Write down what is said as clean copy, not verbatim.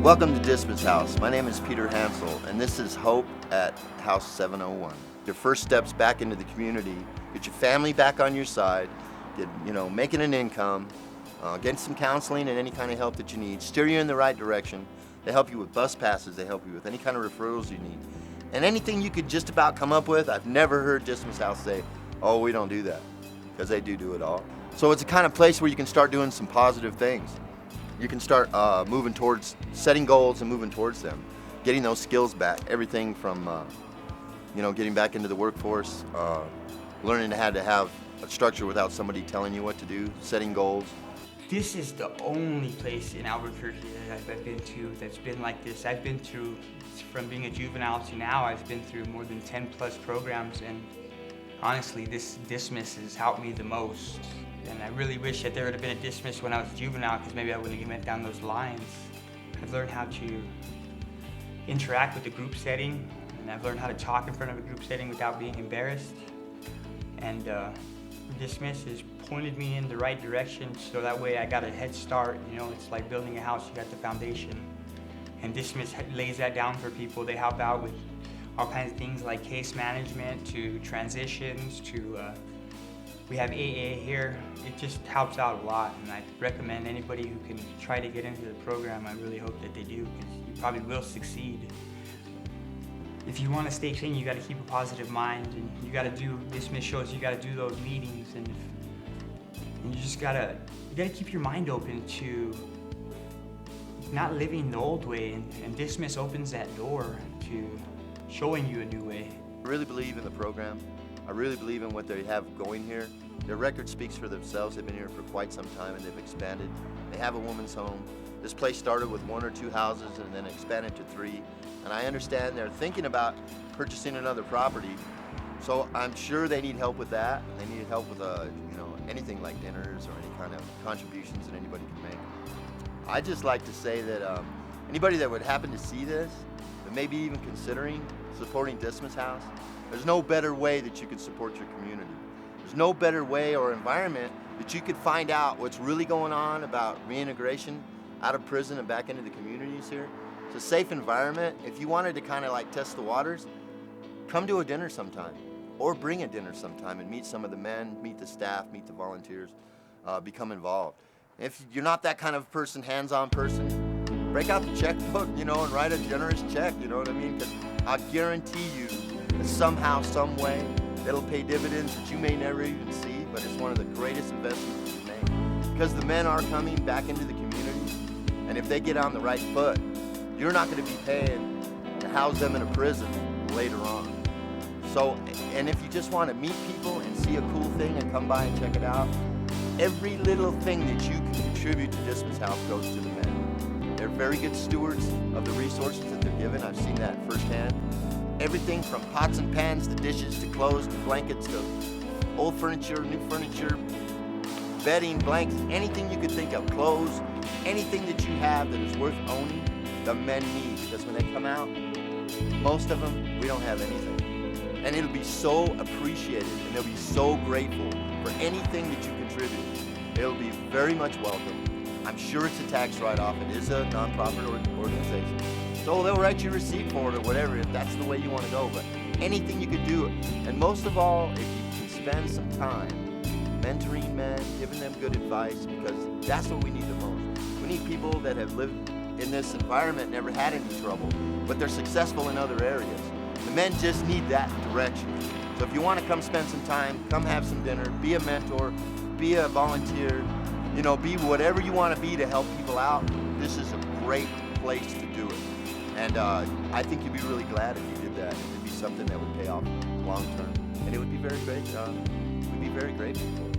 Welcome to Dismas House. My name is Peter Hansel, and this is Hope at House 701. Your first steps back into the community, get your family back on your side, get, making an income, getting some counseling and any kind of help that you need, steer you in the right direction. They help you with bus passes, they help you with any kind of referrals you need. And anything you could just about come up with, I've never heard Dismas House say, oh, we don't do that, because they do it all. So it's a kind of place where you can start doing some positive things. You can start moving towards setting goals and moving towards them, getting those skills back. Everything from, getting back into the workforce, learning how to have a structure without somebody telling you what to do, setting goals. This is the only place in Albuquerque that I've been to that's been like this. I've been through, from being a juvenile to now, I've been through more than 10 plus programs, and honestly, this Dismas has helped me the most. And I really wish that there would have been a Dismas when I was juvenile, because maybe I wouldn't have went down those lines. I've learned how to interact with the group setting, and I've learned how to talk in front of a group setting without being embarrassed. And Dismas has pointed me in the right direction, so that way I got a head start. It's like building a house, you got the foundation. And Dismas lays that down for people. They help out with all kinds of things like case management to transitions to we have AA here. It just helps out a lot, and I recommend anybody who can try to get into the program, I really hope that they do, because you probably will succeed. If you want to stay clean, you got to keep a positive mind, and you got to do, Dismas shows you got to do those meetings, and you just got to keep your mind open to not living the old way, and Dismas opens that door to showing you a new way. I really believe in the program. I really believe in what they have going here. Their record speaks for themselves. They've been here for quite some time, and they've expanded. They have a woman's home. This place started with 1 or 2 houses and then expanded to 3. And I understand they're thinking about purchasing another property. So I'm sure they need help with that. They need help with anything like dinners or any kind of contributions that anybody can make. I'd just like to say that anybody that would happen to see this, that maybe even considering supporting Dismas House, there's no better way that you could support your community. There's no better way or environment that you could find out what's really going on about reintegration out of prison and back into the communities here. It's a safe environment. If you wanted to kind of like test the waters, come to a dinner sometime, or bring a dinner sometime and meet some of the men, meet the staff, meet the volunteers, become involved. If you're not that kind of person, hands-on person, break out the checkbook, and write a generous check, you know what I mean? Because I guarantee you that somehow, some way, it'll pay dividends that you may never even see, but it's one of the greatest investments you make. Because the men are coming back into the community, and if they get on the right foot, you're not going to be paying to house them in a prison later on. So, and if you just want to meet people and see a cool thing and come by and check it out, every little thing that you can contribute to Dismas House goes to the men. They're very good stewards of the resources that they're given. I've seen that firsthand. Everything from pots and pans to dishes to clothes to blankets to old furniture, new furniture, bedding, blankets, anything you could think of, clothes, anything that you have that is worth owning, the men need. Because when they come out, most of them, we don't have anything. And it'll be so appreciated, and they'll be so grateful for anything that you contribute. It'll be very much welcome. I'm sure it's a tax write-off. It is a nonprofit organization. So they'll write you a receipt for it or whatever, if that's the way you want to go. But anything you could do. And most of all, if you can spend some time mentoring men, giving them good advice, because that's what we need the most. We need people that have lived in this environment, never had any trouble, but they're successful in other areas. The men just need that direction. So if you want to come spend some time, come have some dinner, be a mentor, be a volunteer, be whatever you want to be to help people out, this is a great place to do it. And I think you'd be really glad if you did that. It'd be something that would pay off long term. And it would be very great. We'd be very grateful for it.